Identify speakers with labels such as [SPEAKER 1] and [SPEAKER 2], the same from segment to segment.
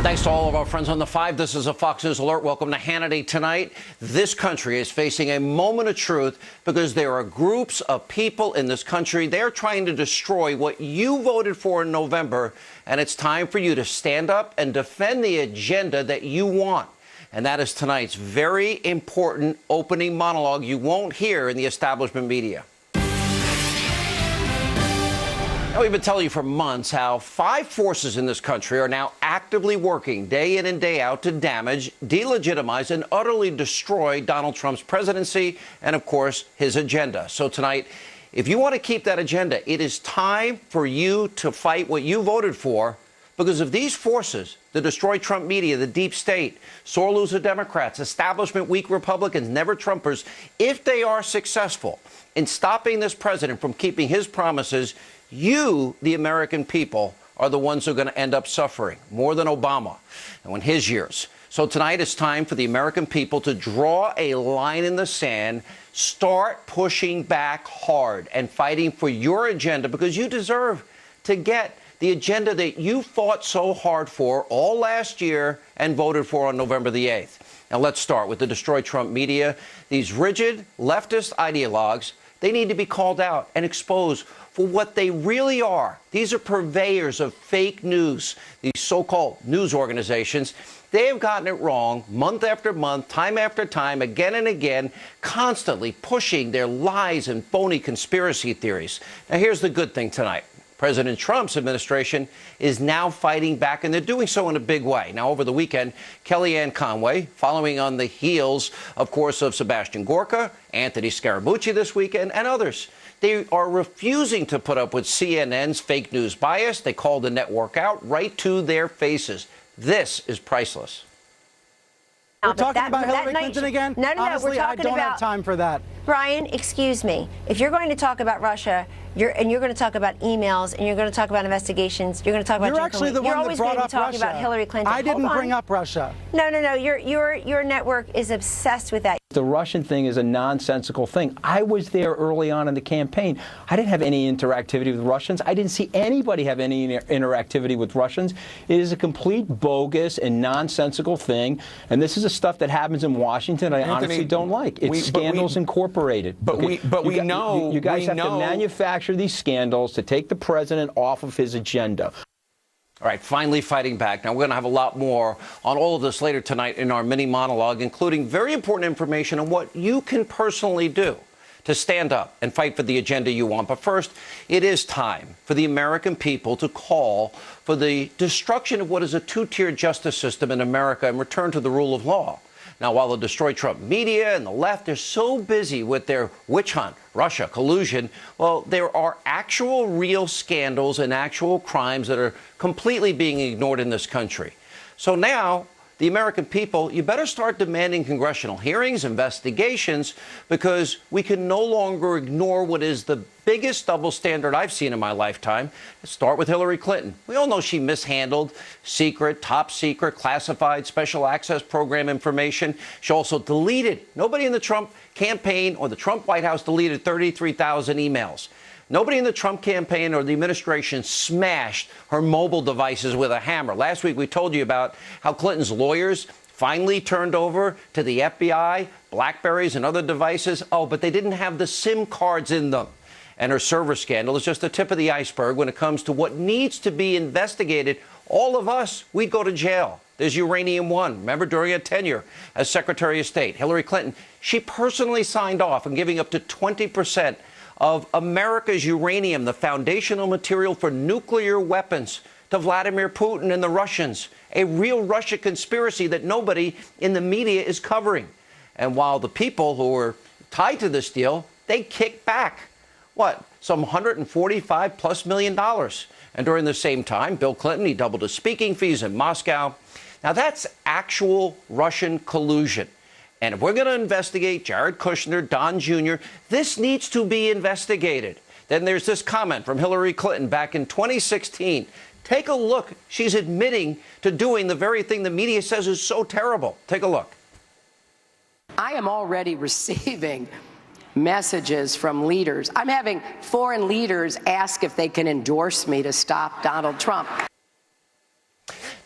[SPEAKER 1] And thanks to all of our friends on the 5. This is a Fox News Alert. Welcome to Hannity tonight. This country is facing a moment of truth because there are groups of people in this country. They're trying to destroy what you voted for in November. And it's time for you to stand up and defend the agenda that you want. And that is tonight's very important opening monologue you won't hear in the establishment media. Now, we've been telling you for months how 5 forces in this country are now actively working day in and day out to damage, delegitimize, and utterly destroy Donald Trump's presidency and, of course, his agenda. So tonight, if you want to keep that agenda, it is time for you to fight what you voted for, because if these forces, the destroy Trump media, the deep state, sore loser Democrats, establishment weak Republicans, never Trumpers, if they are successful in stopping this president from keeping his promises, you, the American people, are the ones who are going to end up suffering more than Obama and in his years. So tonight it's time for the American people to draw a line in the sand, start pushing back hard and fighting for your agenda, because you deserve to get the agenda that you fought so hard for all last year and voted for on November the 8th. Now let's start with the destroy Trump media. These rigid leftist ideologues, they need to be called out and exposed for what they really are. These are purveyors of fake news, these so-called news organizations. They have gotten it wrong month after month, time after time, again and again, constantly pushing their lies and phony conspiracy theories. Now, here's the good thing tonight. President Trump's administration is now fighting back, and they're doing so in a big way. Now, over the weekend, Kellyanne Conway, following on the heels, of course, of Sebastian Gorka, Anthony Scaramucci this weekend, and others, they are refusing to put up with CNN's fake news bias. They call the network out right to their faces. This is priceless.
[SPEAKER 2] We're talking about Hillary Clinton again?
[SPEAKER 3] No,
[SPEAKER 2] Honestly,
[SPEAKER 3] we're talking
[SPEAKER 2] I don't have time for that.
[SPEAKER 3] Brian, excuse me. If you're going to talk about Russia, you're going to talk about emails, and you're going to talk about investigations, you're going to talk about...
[SPEAKER 2] You're actually the one that brought up Russia.
[SPEAKER 3] You're always going to be talking about Hillary Clinton.
[SPEAKER 2] I didn't bring up Russia.
[SPEAKER 3] No. Your network is obsessed with that.
[SPEAKER 4] The Russian thing is a nonsensical thing. I was there early on in the campaign. I didn't have any interactivity with Russians. I didn't see anybody have any interactivity with Russians. It is a complete bogus and nonsensical thing. And this is the stuff that happens in Washington I honestly don't like. It's Scandals Incorporated.
[SPEAKER 5] We know.
[SPEAKER 4] You guys have to manufacture these scandals to take the president off of his agenda.
[SPEAKER 1] All right, finally fighting back. Now, we're going to have a lot more on all of this later tonight in our mini monologue, including very important information on what you can personally do to stand up and fight for the agenda you want. But first, it is time for the American people to call for the destruction of what is a two-tier justice system in America and return to the rule of law. Now, while the destroy Trump media and the left are so busy with their witch hunt, Russia, collusion, well, there are actual real scandals and actual crimes that are completely being ignored in this country. So now, the American people, you better start demanding congressional hearings, investigations, because we can no longer ignore what is the biggest double standard I've seen in my lifetime. Let's start with Hillary Clinton. We all know she mishandled secret, top secret, classified, special access program information. She also deleted. Nobody in the Trump campaign or the Trump White House deleted 33,000 emails. Nobody in the Trump campaign or the administration smashed her mobile devices with a hammer. Last week, we told you about how Clinton's lawyers finally turned over to the FBI BlackBerries and other devices. Oh, but they didn't have the SIM cards in them. And her server scandal is just the tip of the iceberg when it comes to what needs to be investigated. All of us, we'd go to jail. There's Uranium One. Remember, during her tenure as Secretary of State, Hillary Clinton, she personally signed off on giving up to 20% of America's uranium, the foundational material for nuclear weapons, to Vladimir Putin and the Russians. A real Russia conspiracy that nobody in the media is covering. And while the people who were tied to this deal, they kicked back, some $145+ million. And during the same time, Bill Clinton, he doubled his speaking fees in Moscow. Now, that's actual Russian collusion. And if we're going to investigate Jared Kushner, Don Jr., this needs to be investigated. Then there's this comment from Hillary Clinton back in 2016. Take a look. She's admitting to doing the very thing the media says is so terrible. Take a look.
[SPEAKER 6] I am already receiving messages from leaders. I'm having foreign leaders ask if they can endorse me to stop Donald Trump.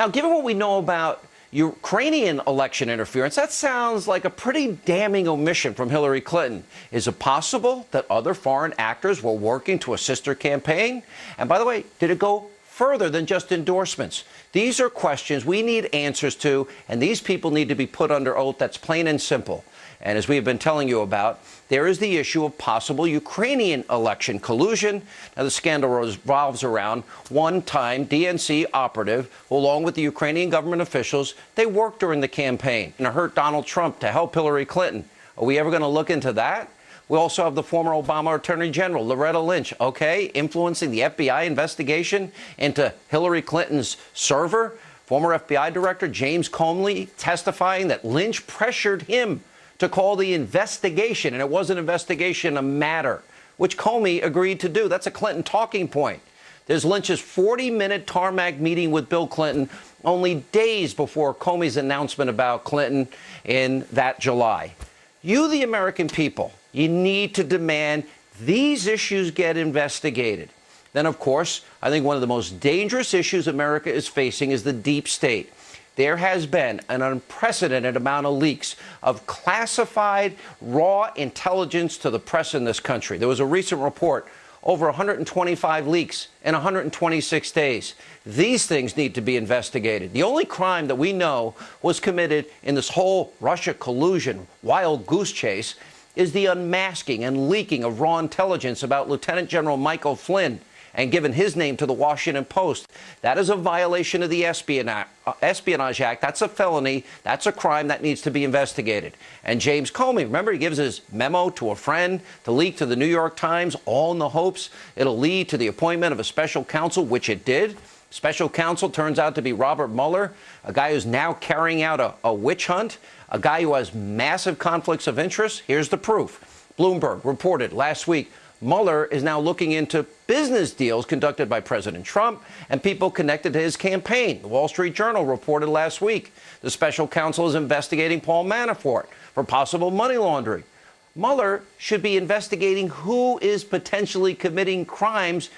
[SPEAKER 1] Now, given what we know about Ukrainian election interference, that sounds like a pretty damning omission from Hillary Clinton. Is it possible that other foreign actors were working to assist her campaign? And by the way, did it go further than just endorsements? These are questions we need answers to, and these people need to be put under oath. That's plain and simple. And as we have been telling you about, there is the issue of possible Ukrainian election collusion. Now, the scandal revolves around one-time DNC operative who, along with the Ukrainian government officials, they worked during the campaign and hurt Donald Trump to help Hillary Clinton. Are we ever going to look into that? We also have the former Obama Attorney General, Loretta Lynch, influencing the FBI investigation into Hillary Clinton's server. Former FBI Director James Comey testifying that Lynch pressured him to call the investigation, and it was an investigation, a matter, which Comey agreed to do. That's a Clinton talking point. There's Lynch's 40-minute tarmac meeting with Bill Clinton only days before Comey's announcement about Clinton in that July. You, the American people, you need to demand these issues get investigated. Then, of course, I think one of the most dangerous issues America is facing is the deep state. There has been an unprecedented amount of leaks of classified, raw intelligence to the press in this country. There was a recent report, over 125 leaks in 126 days. These things need to be investigated. The only crime that we know was committed in this whole Russia collusion, wild goose chase, is the unmasking and leaking of raw intelligence about Lieutenant General Michael Flynn and given his name to the Washington Post. That is a violation of the Espionage Act. That's a felony. That's a crime that needs to be investigated. And James Comey, remember, he gives his memo to a friend to leak to the New York Times, all in the hopes it'll lead to the appointment of a special counsel, which it did. Special counsel turns out to be Robert Mueller, a guy who's now carrying out a witch hunt, a guy who has massive conflicts of interest. Here's the proof. Bloomberg reported last week Mueller is now looking into business deals conducted by President Trump and people connected to his campaign. The Wall Street Journal reported last week the special counsel is investigating Paul Manafort for possible money laundering. Mueller should be investigating who is potentially committing crimes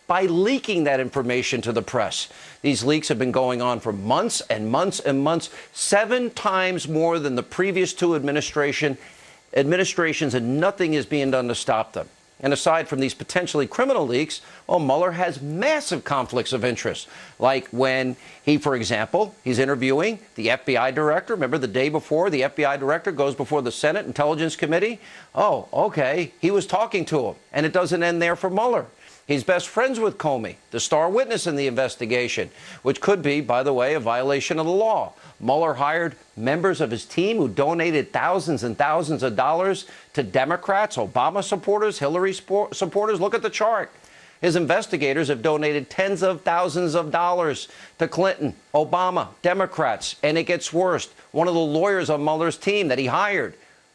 [SPEAKER 1] by leaking that information to the press. These leaks have been going on for months and months and months, 7 times more than the previous 2 administrations, and nothing is being done to stop them. And aside from these potentially criminal leaks, well, Mueller has massive conflicts of interest. Like when he, for example, he's interviewing the FBI director. Remember the day before the FBI director goes before the Senate Intelligence Committee? Oh, okay, he was talking to him. And it doesn't end there for Mueller. He's best friends with Comey, the star witness in the investigation, which could be, by the way, a violation of the law. Mueller hired members of his team who donated thousands and thousands of dollars to Democrats, Obama supporters, Hillary supporters. Look at the chart. His investigators have donated tens of thousands of dollars to Clinton, Obama, Democrats. And it gets worse. One of the lawyers on Mueller's team that he hired,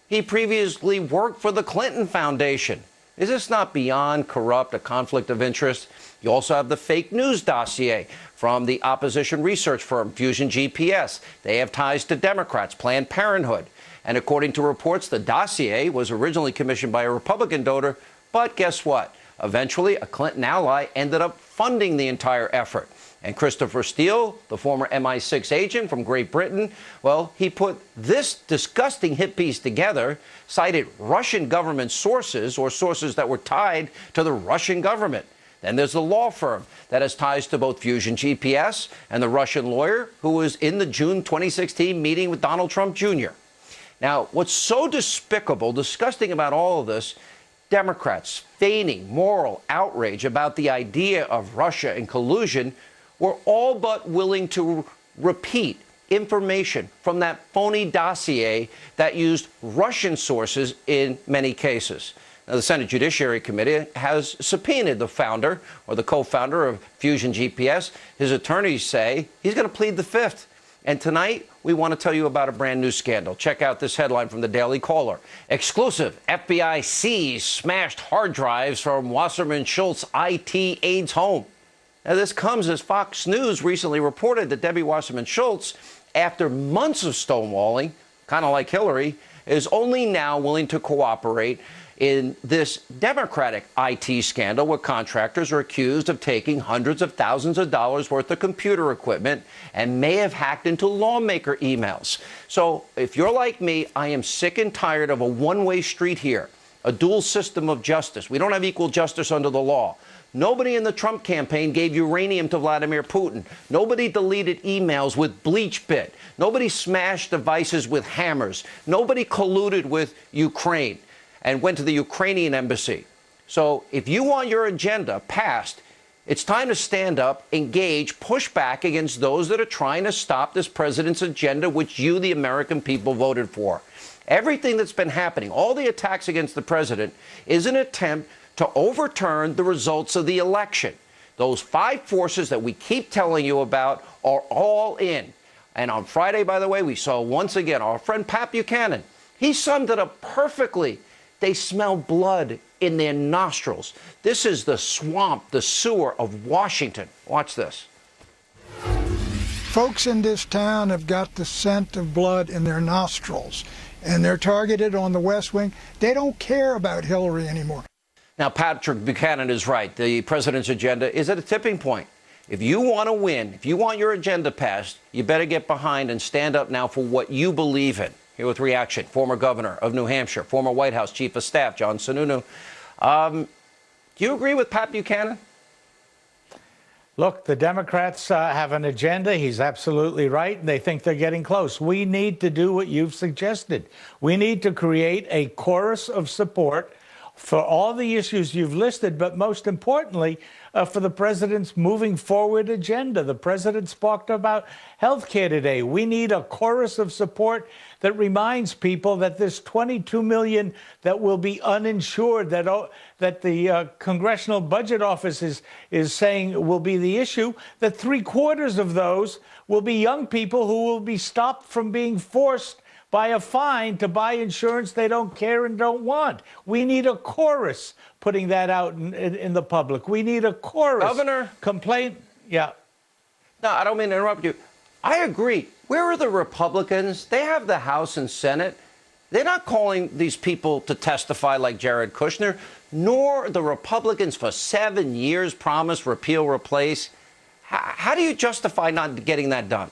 [SPEAKER 1] he previously worked for the Clinton Foundation. Is this not beyond corrupt, a conflict of interest? You also have the fake news dossier from the opposition research firm Fusion GPS. They have ties to Democrats, Planned Parenthood. And according to reports, the dossier was originally commissioned by a Republican donor. But guess what? Eventually, a Clinton ally ended up funding the entire effort. And Christopher Steele, the former MI6 agent from Great Britain, well, he put this disgusting hit piece together, cited Russian government sources or sources that were tied to the Russian government. Then there's the law firm that has ties to both Fusion GPS and the Russian lawyer who was in the June 2016 meeting with Donald Trump Jr. Now, what's so despicable, disgusting about all of this, Democrats feigning moral outrage about the idea of Russia and collusion were all but willing to repeat information from that phony dossier that used Russian sources in many cases. Now, the Senate Judiciary Committee has subpoenaed the founder or the co-founder of Fusion GPS. His attorneys say he's going to plead the fifth. And tonight, we want to tell you about a brand new scandal. Check out this headline from the Daily Caller. Exclusive: FBI seized smashed hard drives from Wasserman Schultz IT aide's home. Now, this comes as Fox News recently reported that Debbie Wasserman Schultz, after months of stonewalling, kind of like Hillary, is only now willing to cooperate in this Democratic IT scandal where contractors are accused of taking hundreds of thousands of dollars worth of computer equipment and may have hacked into lawmaker emails. So if you're like me, I am sick and tired of a one-way street here, a dual system of justice. We don't have equal justice under the law. Nobody in the Trump campaign gave uranium to Vladimir Putin. Nobody deleted emails with BleachBit. Nobody smashed devices with hammers. Nobody colluded with Ukraine and went to the Ukrainian embassy. So if you want your agenda passed, it's time to stand up, engage, push back against those that are trying to stop this president's agenda, which you, the American people, voted for. Everything that's been happening, all the attacks against the president, is an attempt to overturn the results of the election. Those five forces that we keep telling you about are all in. And on Friday, by the way, we saw once again our friend Pat Buchanan. He summed it up perfectly. They smell blood in their nostrils. This is the swamp, the sewer of Washington. Watch this.
[SPEAKER 5] Folks in this town have got the scent of blood in their nostrils, and they're targeted on the West Wing. They don't care about Hillary anymore.
[SPEAKER 1] Now, Patrick Buchanan is right. The president's agenda is at a tipping point. If you want to win, if you want your agenda passed, you better get behind and stand up now for what you believe in. Here with reaction, former governor of New Hampshire, former White House chief of staff, John Sununu. Do you agree with Pat Buchanan?
[SPEAKER 7] Look, the Democrats have an agenda. He's absolutely right, and they think they're getting close. We need to do what you've suggested. We need to create a chorus of support for all the issues you've listed, but most importantly, for the president's moving forward agenda. The president spoke about health care today. We need a chorus of support that reminds people that this 22 million that will be uninsured, that the Congressional Budget Office is saying will be the issue, that 3/4 of those will be young people who will be stopped from being forced by a fine to buy insurance they don't care and don't want. We need a chorus putting that out in the public. We need a chorus.
[SPEAKER 1] Governor.
[SPEAKER 7] Complaint. Yeah.
[SPEAKER 1] No, I don't mean to interrupt you. I agree. Where are the Republicans? They have the House and Senate. They're not calling these people to testify like Jared Kushner, nor the Republicans for 7 years promise, repeal, replace. How do you justify not getting that done?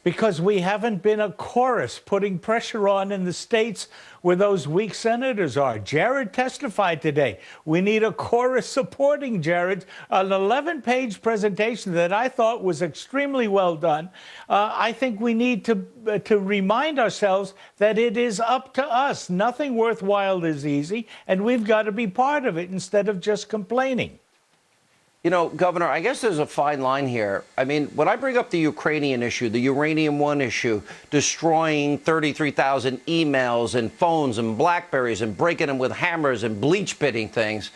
[SPEAKER 7] Because we haven't been a chorus putting pressure on in the states where those weak senators are. Jared testified today. We need a chorus supporting Jared. An 11-page presentation that I thought was extremely well done. I think we need to remind ourselves that it is up to us. Nothing worthwhile is easy, and we've got to be part of it instead of just complaining.
[SPEAKER 1] You know, Governor, I guess there's a fine line here. I mean, when I bring up the Ukrainian issue, the Uranium One issue, destroying 33,000 emails and phones and Blackberries and breaking them with hammers and bleach-bitting things,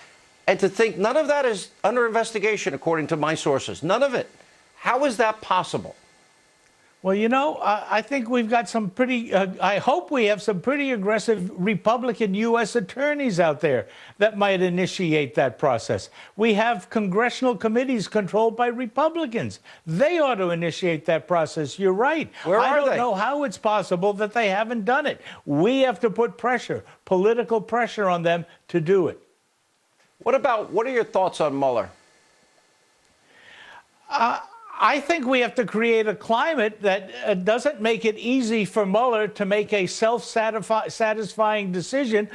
[SPEAKER 1] and to think none of that is under investigation, according to my sources. None of it. How is that possible?
[SPEAKER 7] Well, you know, I think we've got some pretty, I hope we have some pretty aggressive Republican U.S. attorneys out there that might initiate that process. We have congressional committees controlled by Republicans. They ought to initiate that process. You're right. I don't know how it's possible that they haven't done it. We have to put pressure, political pressure on them to do it.
[SPEAKER 1] What are your thoughts on Mueller?
[SPEAKER 7] I think we have to create a climate that doesn't make it easy for Mueller to make a self-satisfying decision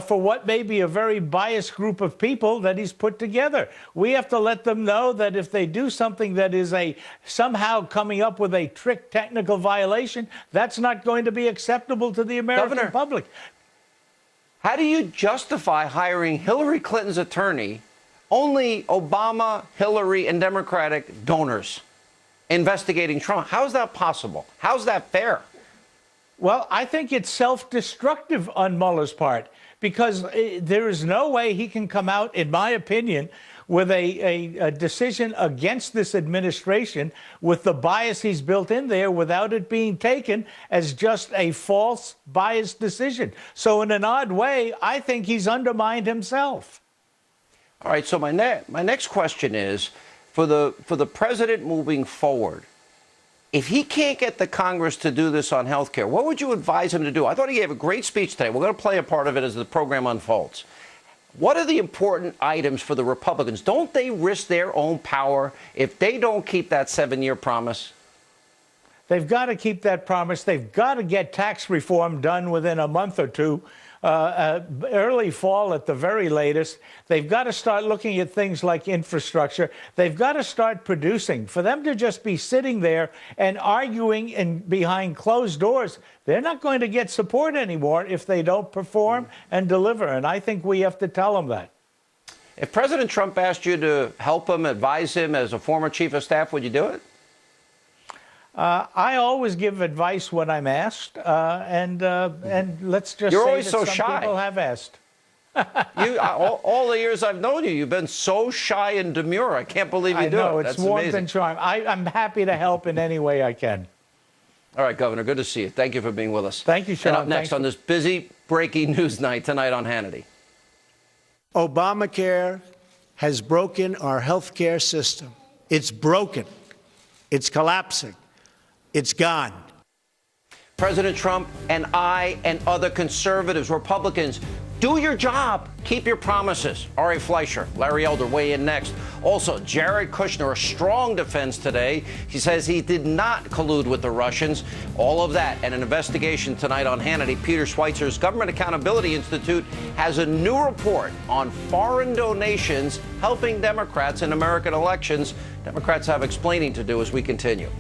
[SPEAKER 7] for what may be a very biased group of people that he's put together. We have to let them know that if they do something that is somehow coming up with a trick technical violation, that's not going to be acceptable to the American public.
[SPEAKER 1] How do you justify hiring Hillary Clinton's attorney, only Obama, Hillary, and Democratic donors investigating Trump? How is that possible? How's that fair?
[SPEAKER 7] Well, I think it's self-destructive on Mueller's part, because there is no way he can come out, in my opinion, with a decision against this administration with the bias he's built in there without it being taken as just a false, biased decision. So in an odd way, I think he's undermined himself.
[SPEAKER 1] All right, so my next question is, for the president moving forward, If he can't get the Congress to do this on health care, what would you advise him to do? I thought he gave a great speech today. We're going to play a part of it as the program unfolds. What are the important items for the Republicans? Don't they risk their own power if they don't keep that 7-year promise?
[SPEAKER 7] They've got to keep that promise. They've got to get tax reform done within a month or two, early fall at the very latest. They've got to start looking at things like infrastructure. They've got to start producing. For them to just be sitting there and arguing behind closed doors, they're not going to get support anymore if they don't perform and deliver. And I think we have to tell them that.
[SPEAKER 1] If President Trump asked you to help him, advise him as a former chief of staff, would you do it?
[SPEAKER 7] I always give advice when I'm asked, and let's just
[SPEAKER 1] You're
[SPEAKER 7] say
[SPEAKER 1] always
[SPEAKER 7] that
[SPEAKER 1] so
[SPEAKER 7] some
[SPEAKER 1] shy.
[SPEAKER 7] people have asked.
[SPEAKER 1] All the years I've known you, you've been so shy and demure. I can't believe you do it.
[SPEAKER 7] I know, it's
[SPEAKER 1] That's
[SPEAKER 7] warmth
[SPEAKER 1] amazing.
[SPEAKER 7] and charm. I'm happy to help in any way I can.
[SPEAKER 1] All right, Governor, good to see you. Thank you for being with us.
[SPEAKER 7] Thank you, Sean.
[SPEAKER 1] And up next on this busy breaking news night tonight on Hannity.
[SPEAKER 8] Obamacare has broken our health care system. It's broken. It's collapsing. It's gone.
[SPEAKER 1] President Trump and I and other conservatives, Republicans, do your job. Keep your promises. Ari Fleischer, Larry Elder weigh in next. Also, Jared Kushner, a strong defense today. He says he did not collude with the Russians. All of that and an investigation tonight on Hannity. Peter Schweizer's Government Accountability Institute has a new report on foreign donations helping Democrats in American elections. Democrats have explaining to do as we continue.